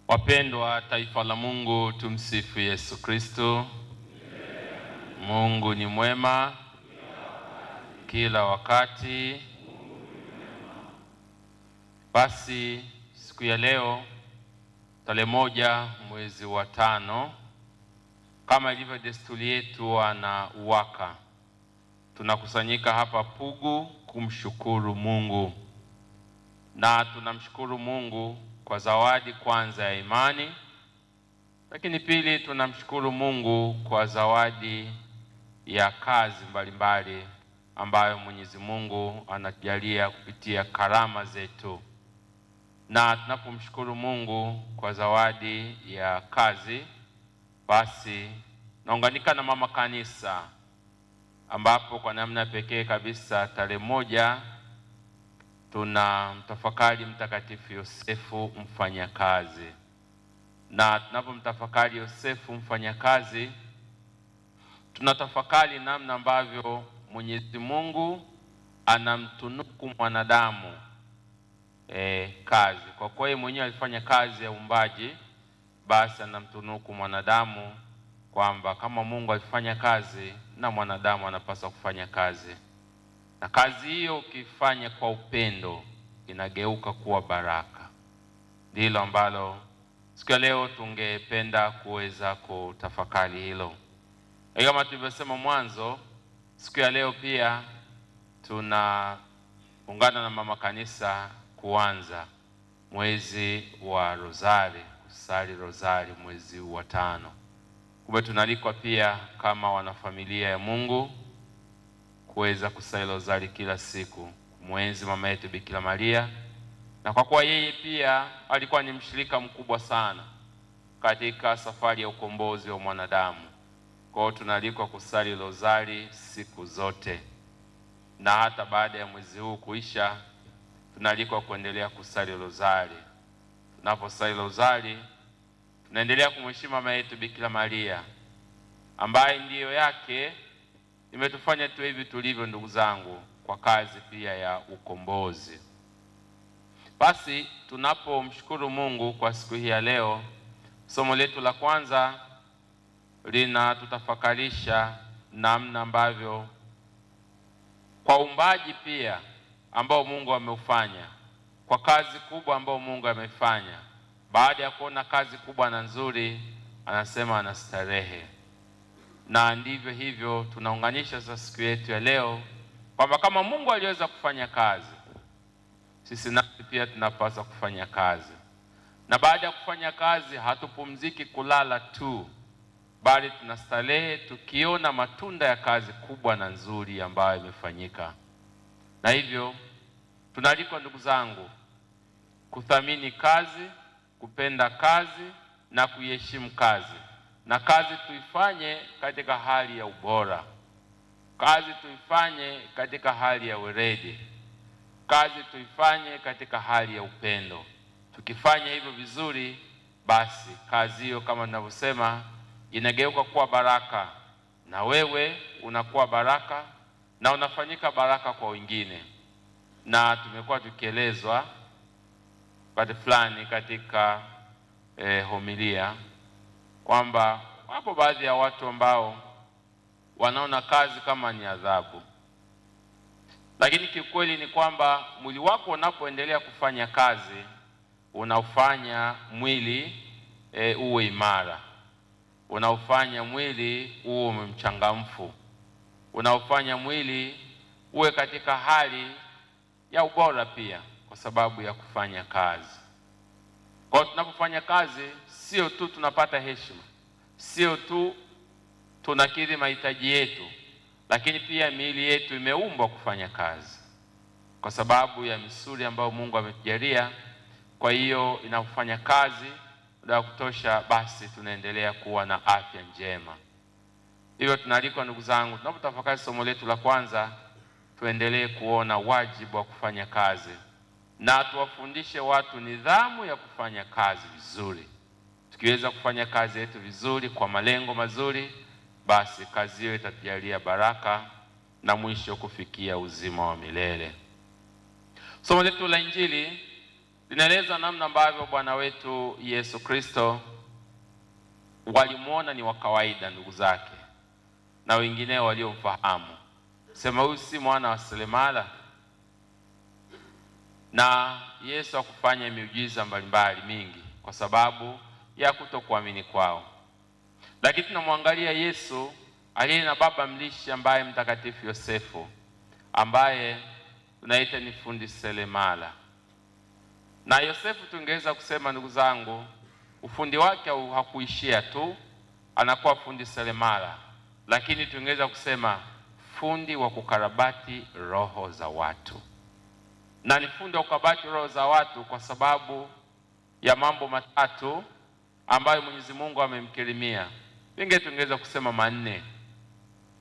Wapendwa taifa la Mungu, tumsifu Yesu Kristo. Mungu ni mwema kila wakati. Basi siku ya leo tarehe 1 mwezi wa 5, kama ilivyo desturi yetu wana UWAKA, tunakusanyika hapa Pugu kumshukuru Mungu. Na tunamshukuru Mungu kwa zawadi kwanza ya imani, lakini pili tunamshukuru Mungu kwa zawadi ya kazi mbalimbali ambayo Mwenyezi Mungu anatujalia kupitia karama zetu. Na tunapomshukuru Mungu kwa zawadi ya kazi, basi naunganika na mama kanisa, ambapo kwa namna pekee kabisa tarehe 1 tuna mtafakari Mtakatifu Yosefu mfanyakazi. Na tunapomtafakari Yosefu mfanyakazi, tunatafakari namna ambavyo Mwenyezi Mungu anamtunuku mwanadamu kazi. Kwa kuwa yeye mwenyewe alifanya kazi ya uumbaji, basi anamtunuku mwanadamu kwamba kama Mungu alifanya kazi, na mwanadamu anapaswa kufanya kazi. Na kazi hiyo ukifanya kwa upendo inageuka kuwa baraka. Ndilo ambalo siku ya leo tungependa kuweza kutafakari hilo. Kama tulivyosema mwanzo, siku ya leo pia tunaungana na mama kanisa kuanza mwezi wa Rozari, kusali Rozari mwezi wa 5. Kumbe tunalikwa pia kama wanafamilia ya Mungu kuweza kusali Rozari kila siku, mwenzi mama yetu Bikira Maria. Na kwa kuwa yeye pia alikuwa ni mshirika mkubwa sana katika safari ya ukombozi wa mwanadamu, kwa hiyo tunalikwa kusali Rozari siku zote. Na hata baada ya mwezi huu kuisha, tunalikwa kuendelea kusali Rozari. Tunaposali Rozari, tunaendelea kumheshimu mama yetu Bikira Maria, ambaye ndiyo yake imetufanya tuwe hivi tulivyo, ndugu zangu, kwa kazi pia ya ukombozi. Basi tunapomshukuru Mungu kwa siku hii ya leo, somo letu la kwanza linatutafakarisha namna ambavyo kwa uumbaji pia ambao Mungu ameufanya, kwa kazi kubwa ambao Mungu amefanya, baada ya kuona kazi kubwa na nzuri, anasema anastarehe. Na ndivyo hivyo tunaunganisha sasa siku yetu ya leo kwamba kama Mungu aliweza kufanya kazi, sisi nasi pia tunapaswa kufanya kazi. Na baada ya kufanya kazi, hatupumziki kulala tu, bali tunastarehe tukiona matunda ya kazi kubwa na nzuri ambayo imefanyika. Na hivyo tunaalikwa, ndugu zangu, kuthamini kazi, kupenda kazi na kuiheshimu kazi. Na kazi tuifanye katika hali ya ubora, kazi tuifanye katika hali ya weledi, kazi tuifanye katika hali ya upendo. Tukifanya hivyo vizuri, basi kazi hiyo kama ninavyosema inageuka kuwa baraka, na wewe unakuwa baraka na unafanyika baraka kwa wengine. Na tumekuwa tukielezwa wakati fulani katika homilia kwamba wapo baadhi ya watu ambao wanaona kazi kama ni adhabu, lakini kiukweli ni kwamba mwili wako unapoendelea kufanya kazi, unaufanya mwili uwe imara, unaufanya mwili uwe mchangamfu, unaufanya mwili uwe katika hali ya ubora pia, kwa sababu ya kufanya kazi. Kwa tunapofanya kazi, sio tu tunapata heshima, sio tu tunakidhi mahitaji yetu, lakini pia miili yetu imeumbwa kufanya kazi kwa sababu ya misuli ambayo Mungu ametujalia. Kwa hiyo inafanya kazi muda wa kutosha, basi tunaendelea kuwa na afya njema. Hivyo tunaalikwa, ndugu zangu, tunapotafakari somo letu la kwanza, tuendelee kuona wajibu wa kufanya kazi na tuwafundishe watu nidhamu ya kufanya kazi vizuri. Tukiweza kufanya kazi yetu vizuri kwa malengo mazuri, basi kazi hiyo itatujalia baraka na mwisho kufikia uzima wa milele. Somo letu la Injili linaeleza namna ambavyo Bwana wetu Yesu Kristo walimuona ni wa kawaida ndugu zake na wengineo waliomfahamu, sema huyu si mwana wa seremala. Na Yesu hakufanya miujiza mbalimbali mingi kwa sababu ya kutokuamini kwao. Lakini tunamwangalia Yesu aliye na baba mlishi ambaye Mtakatifu Yosefu, ambaye tunaita ni fundi seremala. Na Yosefu tungeweza kusema ndugu zangu, ufundi wake hakuishia tu anakuwa fundi seremala, lakini tungeweza kusema fundi wa kukarabati roho za watu. Na ni fundi wa kukarabati roho za watu kwa sababu ya mambo matatu ambayo Mwenyezi Mungu amemkirimia. Tungeweza kusema manne: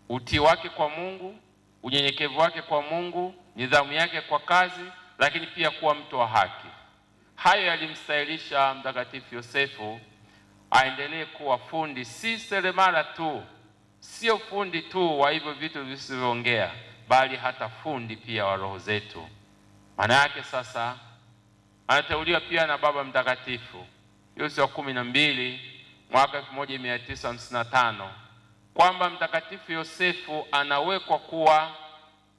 utii wake kwa Mungu, unyenyekevu wake kwa Mungu, nidhamu yake kwa kazi, lakini pia kuwa mtu wa haki. Hayo yalimstahilisha Mtakatifu Yosefu aendelee kuwa fundi, si seremala tu, sio fundi tu wa hivyo vitu visivyoongea, bali hata fundi pia wa roho zetu. Maana yake sasa anateuliwa pia na Baba Mtakatifu Piusi wa 12 mwaka 1955 kwamba Mtakatifu Yosefu anawekwa kuwa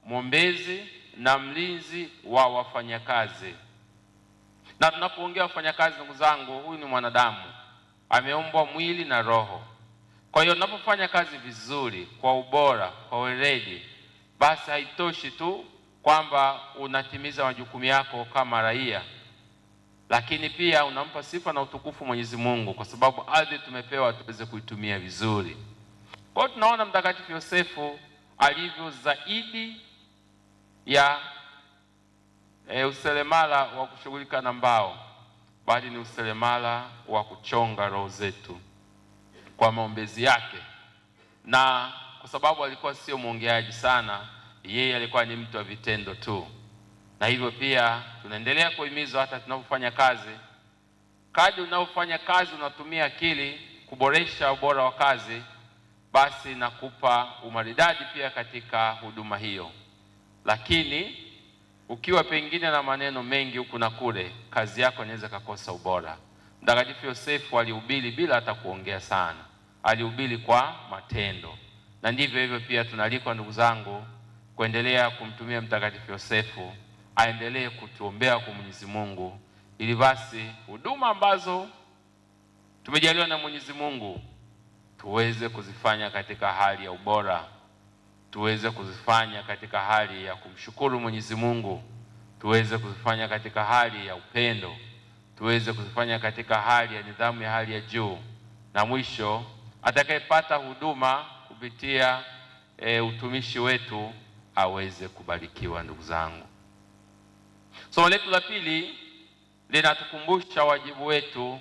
mwombezi na mlinzi wa wafanyakazi. Na tunapoongea wafanyakazi, ndugu zangu, huyu ni mwanadamu, ameumbwa mwili na roho. Kwa hiyo unapofanya kazi vizuri, kwa ubora, kwa weledi, basi haitoshi tu kwamba unatimiza majukumu yako kama raia, lakini pia unampa sifa na utukufu Mwenyezi Mungu, kwa sababu ardhi tumepewa tuweze kuitumia vizuri. Kwa hiyo tunaona Mtakatifu Yosefu alivyo zaidi ya useremala wa kushughulika na mbao, bali ni useremala wa kuchonga roho zetu kwa maombezi yake. Na kwa sababu alikuwa sio mwongeaji sana, yeye alikuwa ni mtu wa vitendo tu. Na hivyo pia tunaendelea kuhimizwa hata tunapofanya kazi, kadri unapofanya kazi unatumia akili kuboresha ubora wa kazi, basi nakupa umaridadi pia katika huduma hiyo. Lakini ukiwa pengine na maneno mengi huku na kule, kazi yako inaweza kukosa ubora. Mtakatifu Yosefu alihubiri bila hata kuongea sana, alihubiri kwa matendo. Na ndivyo hivyo pia tunalikwa ndugu zangu kuendelea kumtumia Mtakatifu Yosefu aendelee kutuombea kwa Mwenyezi Mungu, ili basi huduma ambazo tumejaliwa na Mwenyezi Mungu tuweze kuzifanya katika hali ya ubora, tuweze kuzifanya katika hali ya kumshukuru Mwenyezi Mungu, tuweze kuzifanya katika hali ya upendo, tuweze kuzifanya katika hali ya nidhamu ya hali ya juu. Na mwisho, atakayepata huduma kupitia utumishi wetu aweze kubarikiwa. Ndugu zangu, somo letu la pili linatukumbusha wajibu wetu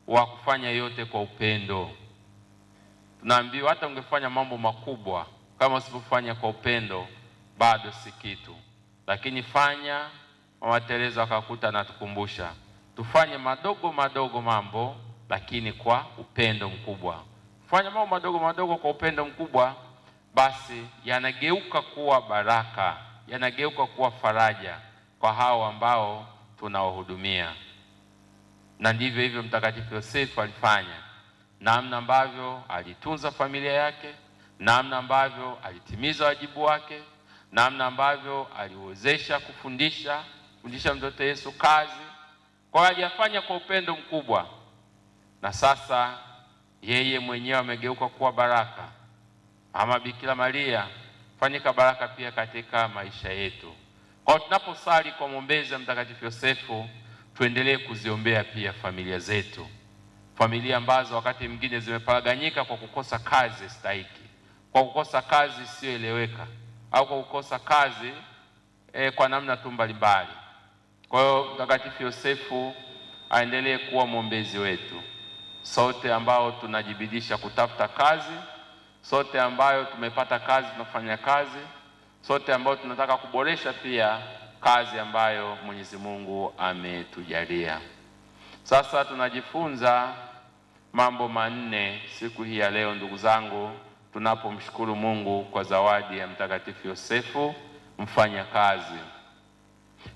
wa kufanya yote kwa upendo. Tunaambiwa hata ungefanya mambo makubwa, kama usipofanya kwa upendo bado si kitu. Lakini fanya, Mama Teresa akakuta anatukumbusha tufanye madogo madogo mambo, lakini kwa upendo mkubwa. Fanya mambo madogo madogo kwa upendo mkubwa, basi yanageuka kuwa baraka, yanageuka kuwa faraja kwa hao ambao tunawahudumia. Na ndivyo hivyo Mtakatifu Yosefu alifanya, namna ambavyo alitunza familia yake, namna ambavyo alitimiza wajibu wake, namna ambavyo aliwezesha kufundisha mtoto Yesu kazi. Kwa hiyo aliyafanya kwa upendo mkubwa, na sasa yeye mwenyewe amegeuka kuwa baraka. Ama Bikira Maria fanyika baraka pia katika maisha yetu. Kwa hiyo tunaposali kwa mwombezi wa Mtakatifu Yosefu, tuendelee kuziombea pia familia zetu, familia ambazo wakati mwingine zimeparaganyika kwa kukosa kazi stahiki, kwa kukosa kazi isiyoeleweka, au kwa kukosa kazi kwa namna tu mbalimbali. Kwa hiyo Mtakatifu Yosefu aendelee kuwa mwombezi wetu, sote ambao tunajibidisha kutafuta kazi, sote ambayo tumepata kazi tunafanya kazi, sote ambao tunataka kuboresha pia kazi ambayo Mwenyezi Mungu ametujalia. Sasa tunajifunza mambo manne siku hii ya leo, ndugu zangu, tunapomshukuru Mungu kwa zawadi ya Mtakatifu Yosefu mfanya kazi.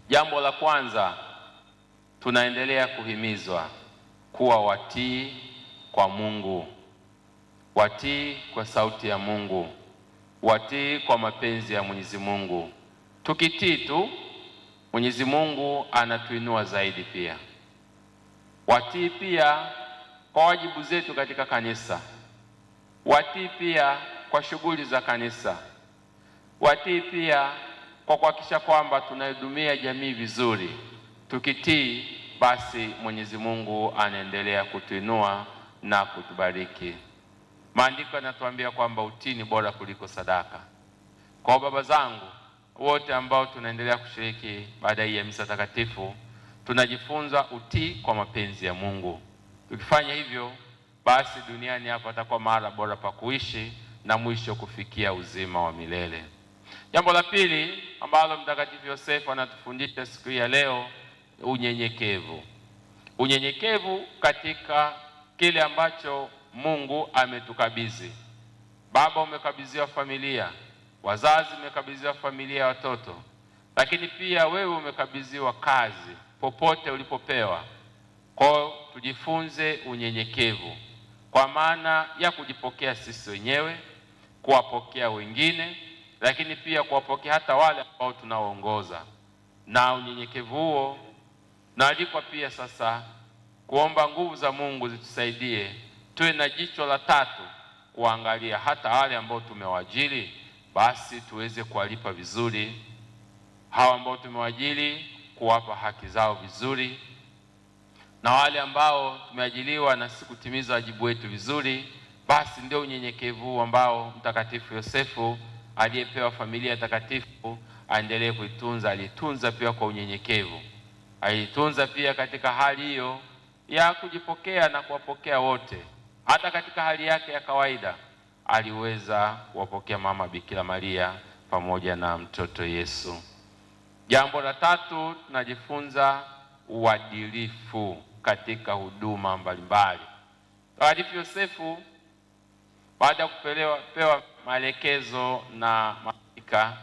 Jambo la kwanza, tunaendelea kuhimizwa kuwa watii kwa Mungu, watii kwa sauti ya Mungu, watii kwa mapenzi ya Mwenyezi Mungu. Tukitii tu, Mwenyezi Mungu anatuinua zaidi pia. Watii pia kwa wajibu zetu katika kanisa, watii pia kwa shughuli za kanisa, watii pia kwa kuhakikisha kwamba tunahudumia jamii vizuri. Tukitii, basi Mwenyezi Mungu anaendelea kutuinua na kutubariki. Maandiko yanatuambia kwamba utii ni bora kuliko sadaka. Kwa baba zangu wote ambao tunaendelea kushiriki baada ya misa takatifu, tunajifunza utii kwa mapenzi ya Mungu. Tukifanya hivyo, basi duniani hapa atakuwa mahali bora pa kuishi na mwisho kufikia uzima wa milele. Jambo la pili ambalo Mtakatifu Yosefu anatufundisha siku ya leo, unyenyekevu. Unyenyekevu katika kile ambacho Mungu ametukabidhi. Baba, umekabidhiwa familia, wazazi umekabidhiwa familia ya watoto, lakini pia wewe umekabidhiwa kazi popote ulipopewa. Kwa tujifunze unyenyekevu kwa maana ya kujipokea sisi wenyewe, kuwapokea wengine, lakini pia kuwapokea hata wale ambao tunaoongoza. Na unyenyekevu huo naalikwa pia sasa kuomba nguvu za Mungu zitusaidie tuwe na jicho la tatu kuangalia hata wale ambao tumewaajiri, basi tuweze kuwalipa vizuri hawa ambao tumewaajiri, kuwapa haki zao vizuri, na wale ambao tumeajiriwa na si kutimiza wajibu wetu vizuri, basi ndio unyenyekevu ambao Mtakatifu Yosefu aliyepewa familia takatifu aendelee kuitunza. Alitunza pia kwa unyenyekevu, alitunza pia katika hali hiyo ya kujipokea na kuwapokea wote. Hata katika hali yake ya kawaida aliweza kuwapokea Mama Bikira Maria pamoja na mtoto Yesu. Jambo la tatu, tunajifunza uadilifu katika huduma mbalimbali. Mtakatifu Yosefu baada ya kupewa maelekezo na malaika,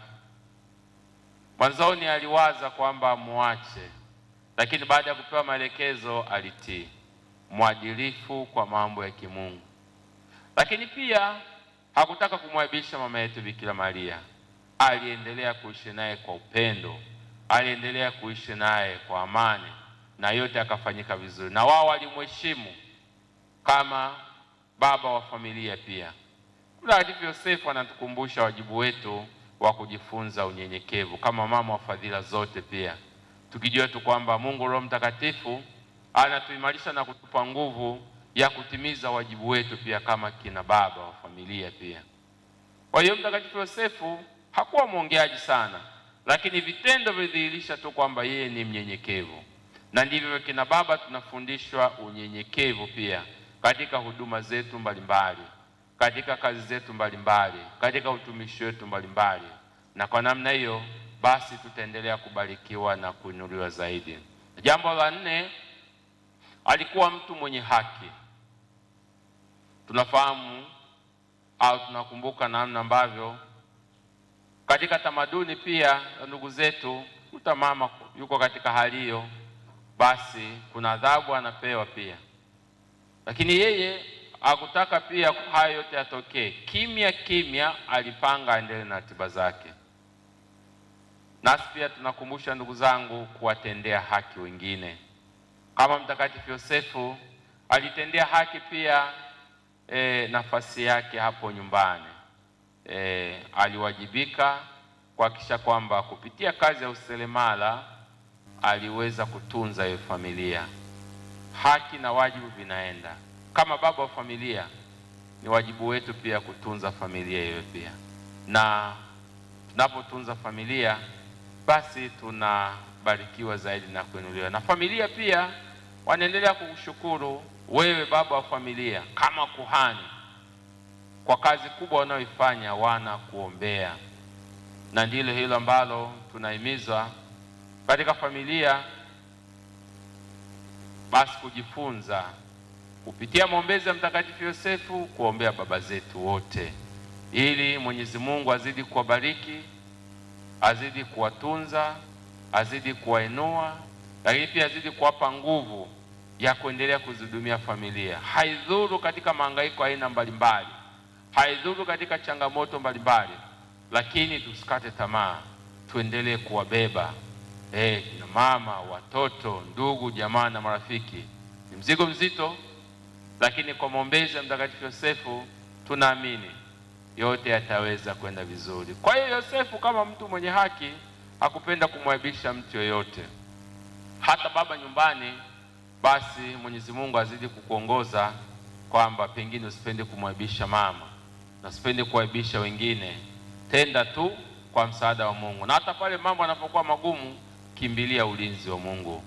mwanzoni aliwaza kwamba muache, lakini baada ya kupewa maelekezo alitii. Mwadilifu kwa mambo ya kimungu. Lakini pia hakutaka kumwaibisha mama yetu Bikira Maria. Aliendelea kuishi naye kwa upendo, aliendelea kuishi naye kwa amani, na yote akafanyika vizuri, na wao walimheshimu kama baba wa familia pia. Mtakatifu Yosefu anatukumbusha wajibu wetu wa kujifunza unyenyekevu kama mama wa fadhila zote pia, tukijua tu kwamba Mungu Roho Mtakatifu anatuimarisha na kutupa nguvu ya kutimiza wajibu wetu pia kama kina baba wa familia pia. Kwa hiyo Mtakatifu Yosefu hakuwa mwongeaji sana, lakini vitendo vidhihirisha tu kwamba yeye ni mnyenyekevu. Na ndivyo kina baba tunafundishwa unyenyekevu pia katika huduma zetu mbalimbali, katika kazi zetu mbalimbali, katika utumishi wetu mbalimbali. Na kwa namna hiyo basi tutaendelea kubarikiwa na kuinuliwa zaidi. Jambo la nne, alikuwa mtu mwenye haki. Tunafahamu au tunakumbuka namna ambavyo katika tamaduni pia ndugu zetu, kuta mama yuko katika hali hiyo, basi kuna adhabu anapewa pia. Lakini yeye hakutaka pia hayo yote yatokee. Kimya kimya alipanga aendelee na ratiba zake. Nasi pia tunakumbusha ndugu zangu kuwatendea haki wengine. Kama Mtakatifu Yosefu alitendea haki pia nafasi yake hapo nyumbani. Aliwajibika kuhakikisha kwamba kupitia kazi ya useremala aliweza kutunza hiyo familia. Haki na wajibu vinaenda. Kama baba wa familia ni wajibu wetu pia kutunza familia hiyo pia. Na tunapotunza familia basi tunabarikiwa zaidi na kuinuliwa. Na familia pia wanaendelea kukushukuru wewe baba wa familia kama kuhani kwa kazi kubwa wanayoifanya, wana kuombea. Na ndilo hilo ambalo tunahimizwa katika familia, basi kujifunza kupitia maombezi ya Mtakatifu Yosefu kuombea baba zetu wote, ili Mwenyezi Mungu azidi kuwabariki, azidi kuwatunza, azidi kuwainua lakini pia azidi kuwapa nguvu ya kuendelea kuzihudumia familia. Haidhuru katika mahangaiko aina mbalimbali, haidhuru katika changamoto mbalimbali, lakini tusikate tamaa, tuendelee kuwabeba kina mama, watoto, ndugu, jamaa na marafiki. Ni mzigo mzito, lakini kwa maombezi ya Mtakatifu Yosefu tunaamini yote yataweza kwenda vizuri. Kwa hiyo Yosefu kama mtu mwenye haki hakupenda kumwaibisha mtu yoyote, hata baba nyumbani. Basi Mwenyezi Mungu azidi kukuongoza kwamba pengine usipende kumwaibisha mama na usipende kuwaibisha wengine. Tenda tu kwa msaada wa Mungu, na hata pale mambo yanapokuwa magumu, kimbilia ulinzi wa Mungu.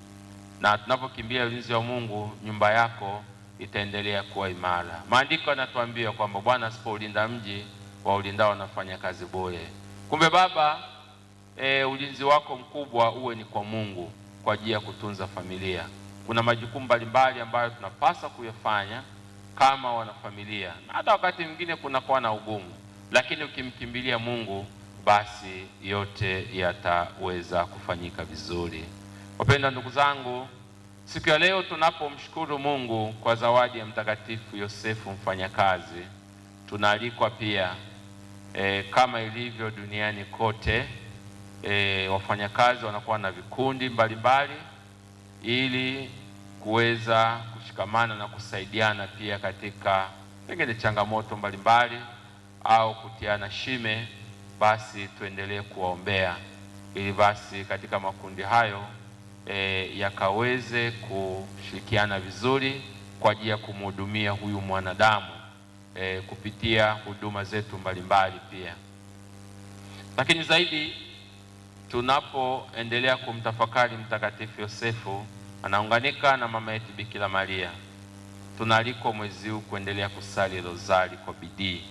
Na tunapokimbilia ulinzi wa Mungu, nyumba yako itaendelea kuwa imara. Maandiko yanatuambia kwamba Bwana asipoulinda mji, waulindao wanafanya kazi bure. Kumbe baba, ulinzi wako mkubwa uwe ni kwa Mungu kwa ajili ya kutunza familia. Kuna majukumu mbalimbali ambayo tunapaswa kuyafanya kama wanafamilia, na hata wakati mwingine kunakuwa na ugumu, lakini ukimkimbilia Mungu, basi yote yataweza kufanyika vizuri. Wapenda ndugu zangu, siku ya leo tunapomshukuru Mungu kwa zawadi ya Mtakatifu Yosefu mfanyakazi, tunaalikwa pia kama ilivyo duniani kote, wafanyakazi wanakuwa na vikundi mbalimbali ili kuweza kushikamana na kusaidiana pia katika pengine changamoto mbalimbali au kutiana shime. Basi tuendelee kuwaombea ili basi katika makundi hayo yakaweze kushirikiana vizuri kwa ajili ya kumhudumia huyu mwanadamu kupitia huduma zetu mbalimbali pia. Lakini zaidi, tunapoendelea kumtafakari Mtakatifu Yosefu, anaunganika na mama yetu Bikira Maria. Tunaalikwa mwezi huu kuendelea kusali rozari kwa bidii.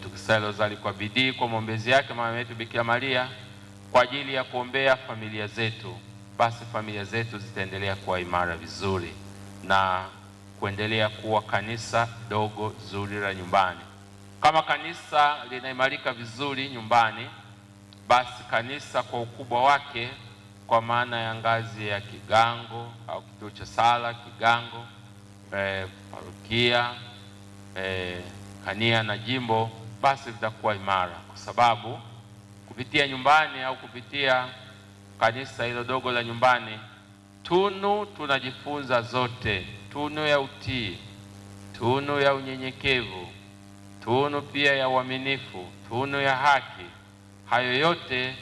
Tukisali rozari kwa bidii kwa maombezi yake mama yetu Bikira Maria, kwa ajili ya kuombea familia zetu, basi familia zetu zitaendelea kuwa imara vizuri na kuendelea kuwa kanisa dogo zuri la nyumbani. Kama kanisa linaimarika vizuri nyumbani, basi kanisa kwa ukubwa wake, kwa maana ya ngazi ya kigango au kituo cha sala kigango, parokia, kania na jimbo, basi vitakuwa imara, kwa sababu kupitia nyumbani au kupitia kanisa hilo dogo la nyumbani, tunu tunajifunza zote: tunu ya utii, tunu ya unyenyekevu, tunu pia ya uaminifu, tunu ya haki. Hayo yote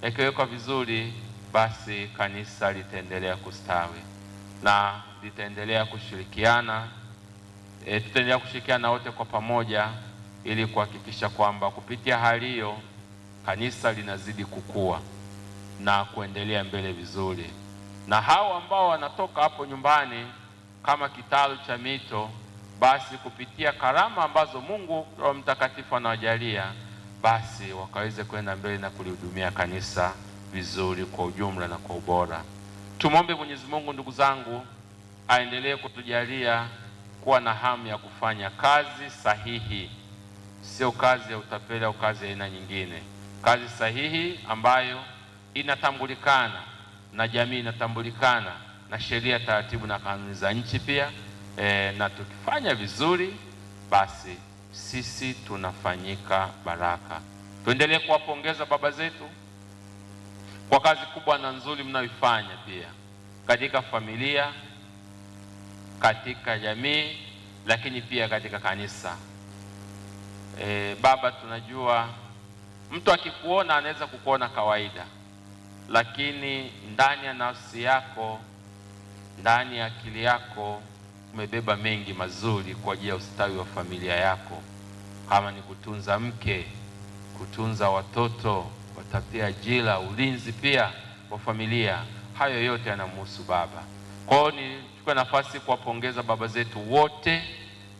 yakiwekwa vizuri, basi kanisa litaendelea kustawi na litaendelea kushirikiana. Tutaendelea kushirikiana wote kwa pamoja ili kuhakikisha kwamba kupitia hali hiyo kanisa linazidi kukua na kuendelea mbele vizuri. Na hao ambao wanatoka hapo nyumbani kama kitalu cha mito, basi kupitia karama ambazo Mungu Roho Mtakatifu anawajalia, basi wakaweze kwenda mbele na kulihudumia kanisa vizuri kwa ujumla na kwa ubora. Tumwombe Mwenyezi Mungu, ndugu zangu, aendelee kutujalia kuwa na hamu ya kufanya kazi sahihi, sio kazi ya utapeli au kazi ya aina nyingine. Kazi sahihi ambayo inatambulikana na jamii, inatambulikana na sheria, taratibu na kanuni za nchi pia. Na tukifanya vizuri, basi sisi tunafanyika baraka. Tuendelee kuwapongeza baba zetu kwa kazi kubwa na nzuri mnayoifanya pia katika familia, katika jamii, lakini pia katika kanisa. Baba, tunajua mtu akikuona anaweza kukuona kawaida, lakini ndani ya nafsi yako, ndani ya akili yako umebeba mengi mazuri kwa ajili ya ustawi wa familia yako, kama ni kutunza mke, kutunza watoto, kutafutia ajira, ulinzi pia wa familia. Hayo yote yanamhusu baba. Kwa hiyo nichukue nafasi kuwapongeza baba zetu wote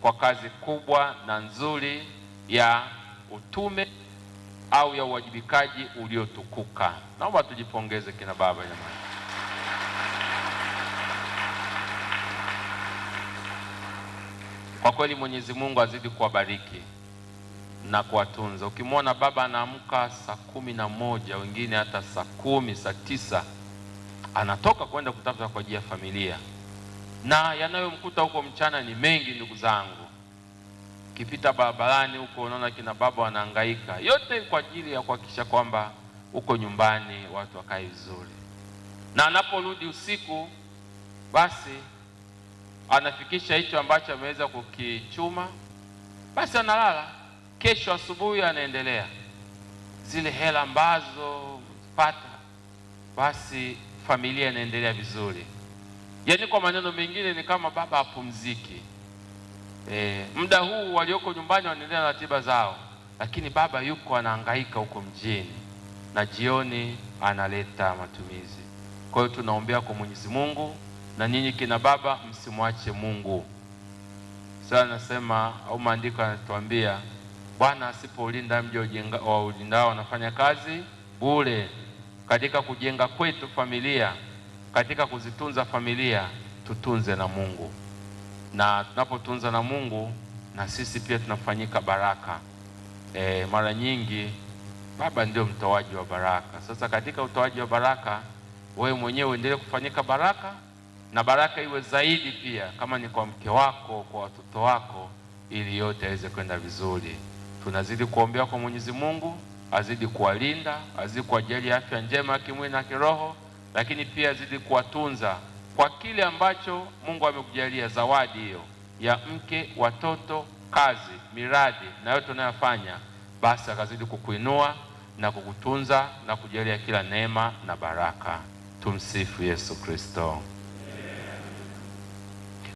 kwa kazi kubwa na nzuri ya utume au ya uwajibikaji uliotukuka. Naomba tujipongeze kina baba jamani. Kwa kweli Mwenyezi Mungu azidi kuwabariki na kuwatunza. Ukimwona baba anaamka saa 11, wengine hata saa 10, saa 9, anatoka kwenda kutafuta kwa ajili ya familia, na yanayomkuta huko mchana ni mengi. Ndugu zangu, ukipita barabarani huko unaona kina baba wanahangaika, yote kwa ajili ya kuhakikisha kwamba huko nyumbani watu wakae vizuri, na anaporudi usiku basi anafikisha hicho ambacho ameweza kukichuma, basi analala. Kesho asubuhi anaendelea zile hela ambazo pata, basi familia inaendelea vizuri. Yaani kwa maneno mengine ni kama baba hapumziki. Muda huu walioko nyumbani wanaendelea na ratiba zao, lakini baba yuko anahangaika huko mjini, na jioni analeta matumizi. Kwa hiyo tunaombea kwa Mwenyezi Mungu, na nyinyi kina baba msimwache Mungu. Sasa nasema au maandiko yanatuambia Bwana asipoulinda mji waulindao wanafanya kazi bure. Katika kujenga kwetu familia, katika kuzitunza familia, tutunze na Mungu, na tunapotunza na Mungu na sisi pia tunafanyika baraka. Mara nyingi baba ndio mtoaji wa baraka. Sasa katika utoaji wa baraka, wewe mwenyewe uendelee kufanyika baraka, na baraka iwe zaidi pia kama ni kwa mke wako, kwa watoto wako, ili yote yaweze kwenda vizuri. Tunazidi kuombea kwa Mwenyezi Mungu azidi kuwalinda, azidi kuwajalia afya njema kimwili na kiroho, lakini pia azidi kuwatunza kwa kile ambacho Mungu amekujalia, zawadi hiyo ya mke, watoto, kazi, miradi na yote unayofanya, basi akazidi kukuinua na kukutunza na kujalia kila neema na baraka. Tumsifu Yesu Kristo.